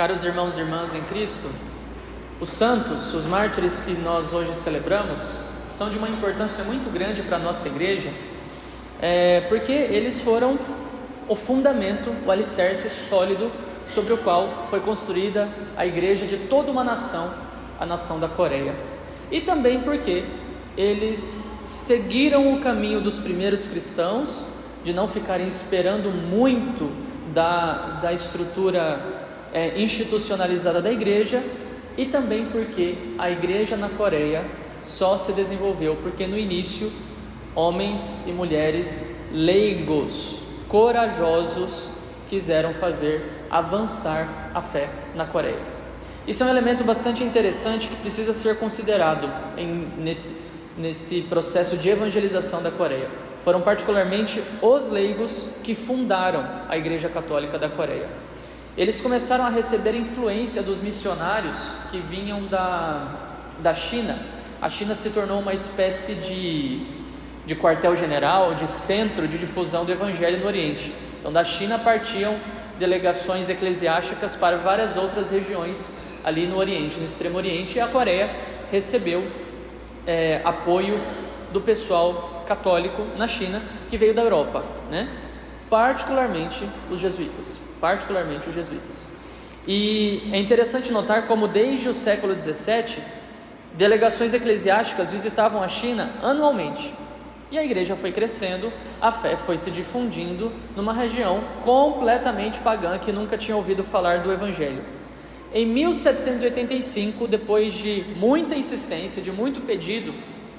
Caros irmãos e irmãs em Cristo, os santos, os mártires que nós hoje celebramos, são de uma importância muito grande para a nossa igreja, porque eles foram o fundamento, o alicerce sólido sobre o qual foi construída a igreja de toda uma nação, a nação da Coreia. E também porque eles seguiram o caminho dos primeiros cristãos, de não ficarem esperando muito da estrutura institucionalizada da igreja, e também porque a igreja na Coreia só se desenvolveu porque no início homens e mulheres leigos, corajosos, quiseram fazer avançar a fé na Coreia. Isso é um elemento bastante interessante que precisa ser considerado nesse processo de evangelização da Coreia. Foram particularmente os leigos que fundaram a Igreja Católica da Coreia. Eles começaram a receber influência dos missionários que vinham da China. A China se tornou uma espécie de quartel-general, de centro de difusão do Evangelho no Oriente. Então, da China partiam delegações eclesiásticas para várias outras regiões ali no Oriente, no Extremo Oriente, e a Coreia recebeu apoio do pessoal católico na China, que veio da Europa, particularmente os jesuítas. E é interessante notar como desde o século XVII, delegações eclesiásticas visitavam a China anualmente. E a igreja foi crescendo, a fé foi se difundindo numa região completamente pagã que nunca tinha ouvido falar do Evangelho. Em 1785, depois de muita insistência, de muito pedido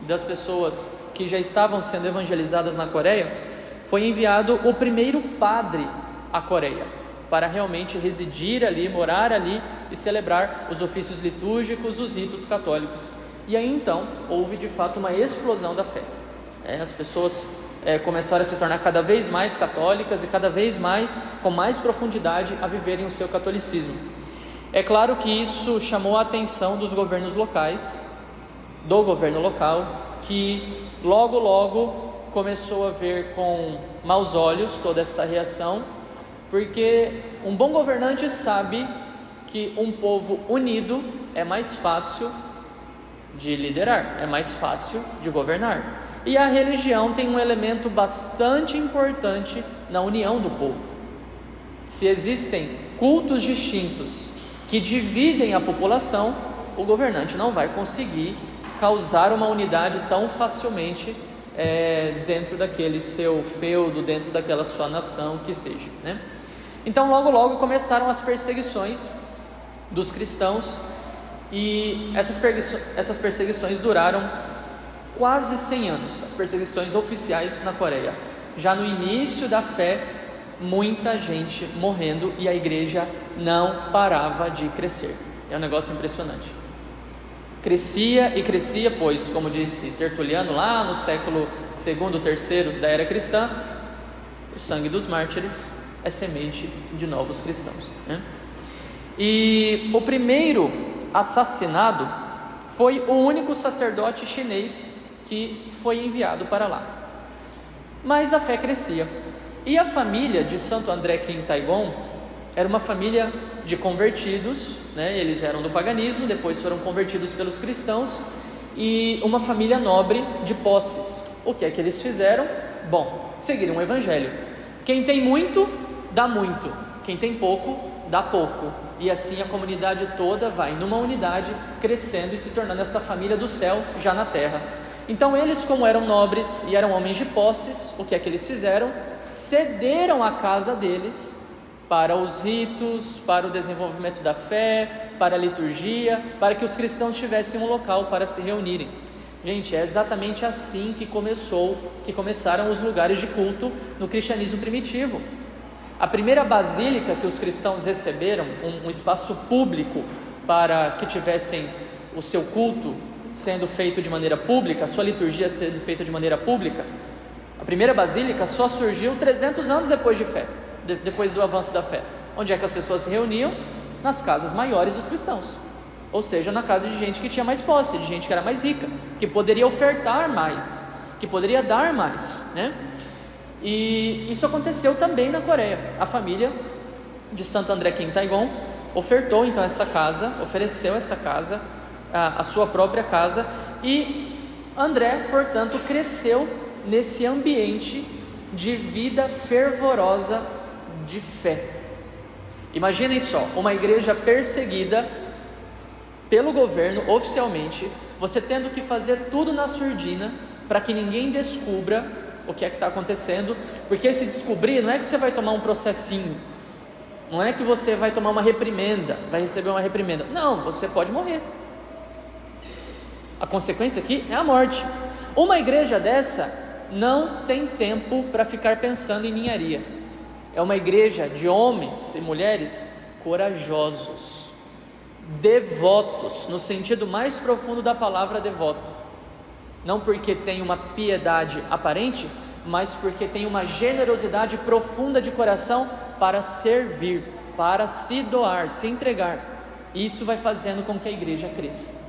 das pessoas que já estavam sendo evangelizadas na Coreia, foi enviado o primeiro padre à Coreia, para realmente residir ali, morar ali e celebrar os ofícios litúrgicos, os ritos católicos. E aí então houve de fato uma explosão da fé. As pessoas começaram a se tornar cada vez mais católicas e cada vez mais, com mais profundidade, a viverem o seu catolicismo. É claro que isso chamou a atenção dos governos locais, do governo local, que logo começou a ver com maus olhos toda esta reação, porque um bom governante sabe que um povo unido é mais fácil de liderar, é mais fácil de governar. E a religião tem um elemento bastante importante na união do povo. Se existem cultos distintos que dividem a população, o governante não vai conseguir causar uma unidade tão facilmente dentro daquele seu feudo, dentro daquela sua nação, que seja, Então logo começaram as perseguições dos cristãos, e essas perseguições duraram quase 100 anos, as perseguições oficiais na Coreia. Já no início da fé, muita gente morrendo, e a igreja não parava de crescer. É um negócio impressionante. Crescia e crescia, pois, como disse Tertuliano lá no século II, III da era cristã, o sangue dos mártires é semente de novos cristãos. E o primeiro assassinado foi o único sacerdote chinês que foi enviado para lá. Mas a fé crescia. E a família de Santo André Kim Taegon era uma família de convertidos, eles eram do paganismo, depois foram convertidos pelos cristãos, e uma família nobre de posses. O que é que eles fizeram? Bom, seguiram o evangelho. Quem tem muito, dá muito. Quem tem pouco, dá pouco. E assim a comunidade toda vai numa unidade, crescendo e se tornando essa família do céu já na terra. Então eles, como eram nobres e eram homens de posses, o que é que eles fizeram? Cederam a casa deles para os ritos, para o desenvolvimento da fé, para a liturgia, para que os cristãos tivessem um local para se reunirem. Gente, é exatamente assim que começaram os lugares de culto no cristianismo primitivo. A primeira basílica que os cristãos receberam, um espaço público para que tivessem o seu culto sendo feito de maneira pública, a sua liturgia sendo feita de maneira pública, a primeira basílica só surgiu 300 anos depois depois do avanço da fé. Onde é que as pessoas se reuniam? Nas casas maiores dos cristãos, ou seja, na casa de gente que tinha mais posse, de gente que era mais rica, que poderia ofertar mais, que poderia dar mais, E isso aconteceu também na Coreia. A família de Santo André Kim Taegon ofertou então essa casa, ofereceu essa casa, a sua própria casa, e André, portanto, cresceu nesse ambiente de vida fervorosa de fé. Imaginem só, uma igreja perseguida pelo governo oficialmente, você tendo que fazer tudo na surdina para que ninguém descubra o que é que está acontecendo, porque se descobrir, não é que você vai tomar um processinho, não é que você vai tomar uma reprimenda, vai receber uma reprimenda, não, você pode morrer. A consequência aqui é a morte. Uma igreja dessa não tem tempo para ficar pensando em ninharia. É uma igreja de homens e mulheres corajosos, devotos, no sentido mais profundo da palavra devoto. Não porque tem uma piedade aparente, mas porque tem uma generosidade profunda de coração para servir, para se doar, se entregar. E isso vai fazendo com que a igreja cresça.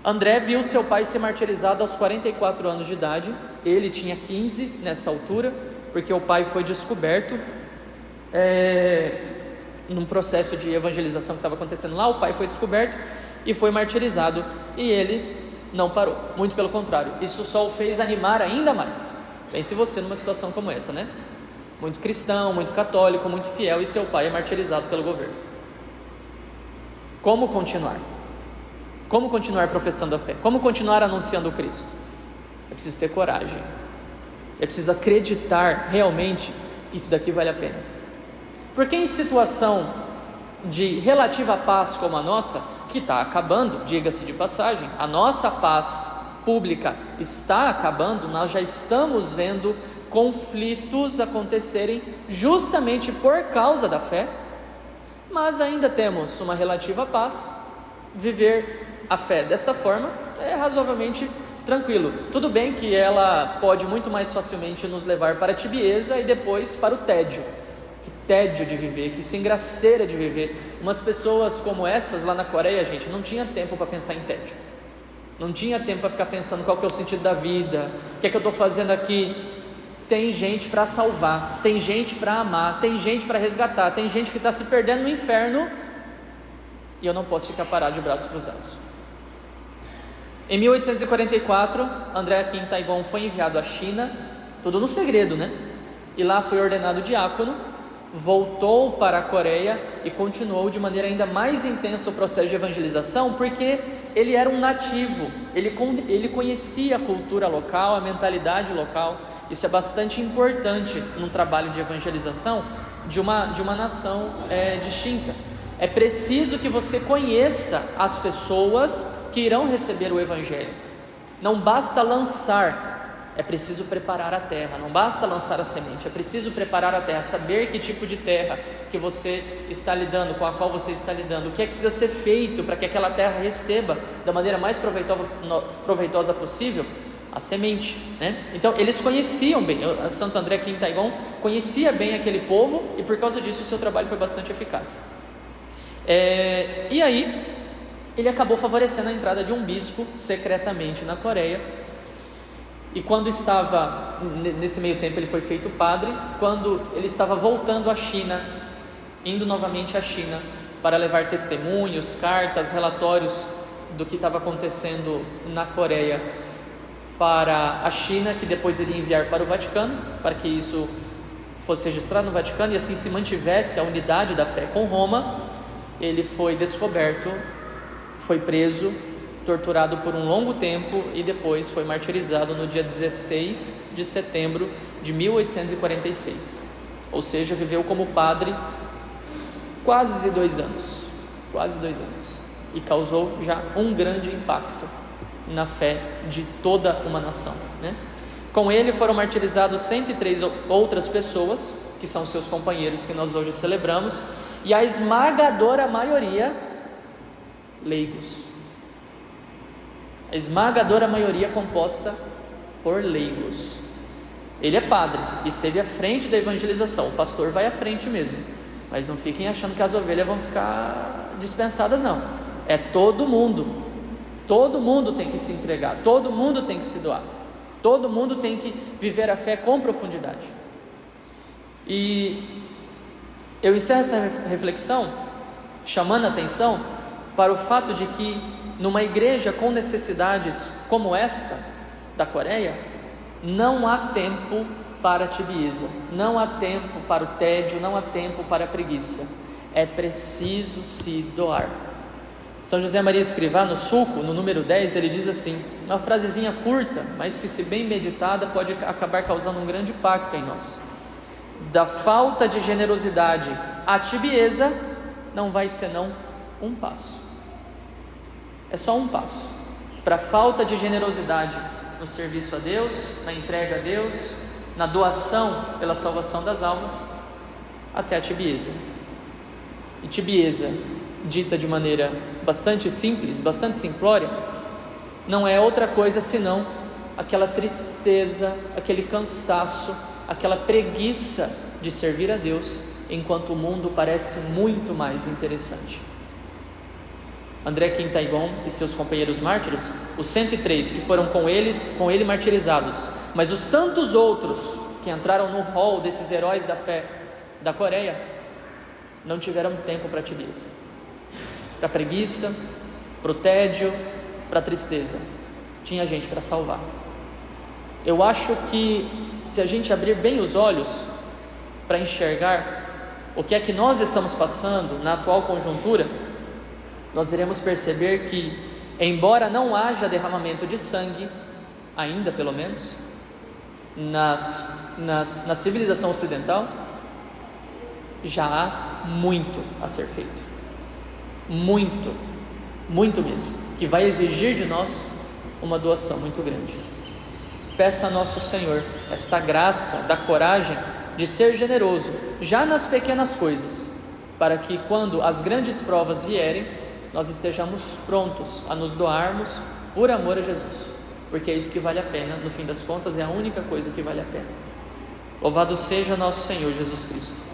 André viu seu pai ser martirizado aos 44 anos de idade. Ele tinha 15 nessa altura, porque o pai foi descoberto num processo de evangelização que estava acontecendo lá. O pai foi descoberto e foi martirizado, e ele não parou, muito pelo contrário, isso só o fez animar ainda mais. Pense você numa situação como essa, né? Muito cristão, muito católico, muito fiel, e seu pai é martirizado pelo governo. Como continuar? Como continuar professando a fé? Como continuar anunciando o Cristo? É preciso ter coragem, é preciso acreditar realmente que isso daqui vale a pena. Porque em situação de relativa paz como a nossa, que está acabando, diga-se de passagem, a nossa paz pública está acabando, nós já estamos vendo conflitos acontecerem justamente por causa da fé, mas ainda temos uma relativa paz. Viver a fé desta forma é razoavelmente tranquilo. Tudo bem que ela pode muito mais facilmente nos levar para a tibieza e depois para o tédio. Que tédio de viver, que sem graceira de viver. Umas pessoas como essas lá na Coreia, gente, não tinha tempo para pensar em tédio. Não tinha tempo para ficar pensando qual que é o sentido da vida, o que é que eu estou fazendo aqui. Tem gente para salvar, tem gente para amar, tem gente para resgatar, tem gente que está se perdendo no inferno, e eu não posso ficar parado de braços cruzados. Em 1844, André Kim Taegon foi enviado à China, tudo no segredo, né? E lá foi ordenado diácono, voltou para a Coreia e continuou de maneira ainda mais intensa o processo de evangelização, porque ele era um nativo, ele conhecia a cultura local, a mentalidade local. Isso é bastante importante num trabalho de evangelização de uma nação distinta. É preciso que você conheça as pessoas que irão receber o Evangelho. Não basta lançar, é preciso preparar a terra. Não basta lançar a semente, é preciso preparar a terra, saber que tipo de terra que você está lidando, com a qual você está lidando, o que é que precisa ser feito para que aquela terra receba da maneira mais proveitosa possível a semente, né? Então eles conheciam bem, Santo André Kim Taegon conhecia bem aquele povo, e por causa disso o seu trabalho foi bastante eficaz. E aí ele acabou favorecendo a entrada de um bispo secretamente na Coreia, e quando estava nesse meio tempo ele foi feito padre. Quando ele estava voltando à China, indo novamente à China para levar testemunhos, cartas, relatórios do que estava acontecendo na Coreia para a China, que depois iria enviar para o Vaticano, para que isso fosse registrado no Vaticano e assim se mantivesse a unidade da fé com Roma, ele foi descoberto, foi preso, torturado por um longo tempo e depois foi martirizado no dia 16 de setembro de 1846. Ou seja, viveu como padre quase 2 anos, e causou já um grande impacto na fé de toda uma nação, né? Com ele foram martirizados 103 outras pessoas, que são seus companheiros, que nós hoje celebramos, e a esmagadora maioria leigos. A esmagadora maioria composta por leigos. Ele é padre, esteve à frente da evangelização, o pastor vai à frente mesmo, mas não fiquem achando que as ovelhas vão ficar dispensadas, não. É todo mundo tem que se entregar, todo mundo tem que se doar, todo mundo tem que viver a fé com profundidade. E eu encerro essa reflexão chamando a atenção para o fato de que numa igreja com necessidades como esta da Coreia, não há tempo para a tibieza, não há tempo para o tédio, não há tempo para a preguiça. É preciso se doar. São José Maria Escrivá, no Sulco, no número 10, ele diz assim, uma frasezinha curta, mas que, se bem meditada, pode acabar causando um grande impacto em nós: da falta de generosidade à tibieza não vai senão um passo. É só um passo para a falta de generosidade no serviço a Deus, na entrega a Deus, na doação pela salvação das almas, até a tibieza. E tibieza, dita de maneira bastante simples, bastante simplória, não é outra coisa senão aquela tristeza, aquele cansaço, aquela preguiça de servir a Deus, enquanto o mundo parece muito mais interessante. André Quintaigon e seus companheiros mártires, os 103 que foram com ele martirizados, mas os tantos outros que entraram no hall desses heróis da fé da Coreia, não tiveram tempo para a tibieza, para a preguiça, para o tédio, para a tristeza. Tinha gente para salvar. Eu acho que se a gente abrir bem os olhos para enxergar o que é que nós estamos passando na atual conjuntura, nós iremos perceber que, embora não haja derramamento de sangue, ainda pelo menos, na civilização ocidental, já há muito a ser feito. Muito, muito mesmo, que vai exigir de nós uma doação muito grande. Peça a nosso Senhor esta graça da coragem de ser generoso, já nas pequenas coisas, para que, quando as grandes provas vierem, nós estejamos prontos a nos doarmos por amor a Jesus, porque é isso que vale a pena, no fim das contas é a única coisa que vale a pena. Louvado seja nosso Senhor Jesus Cristo.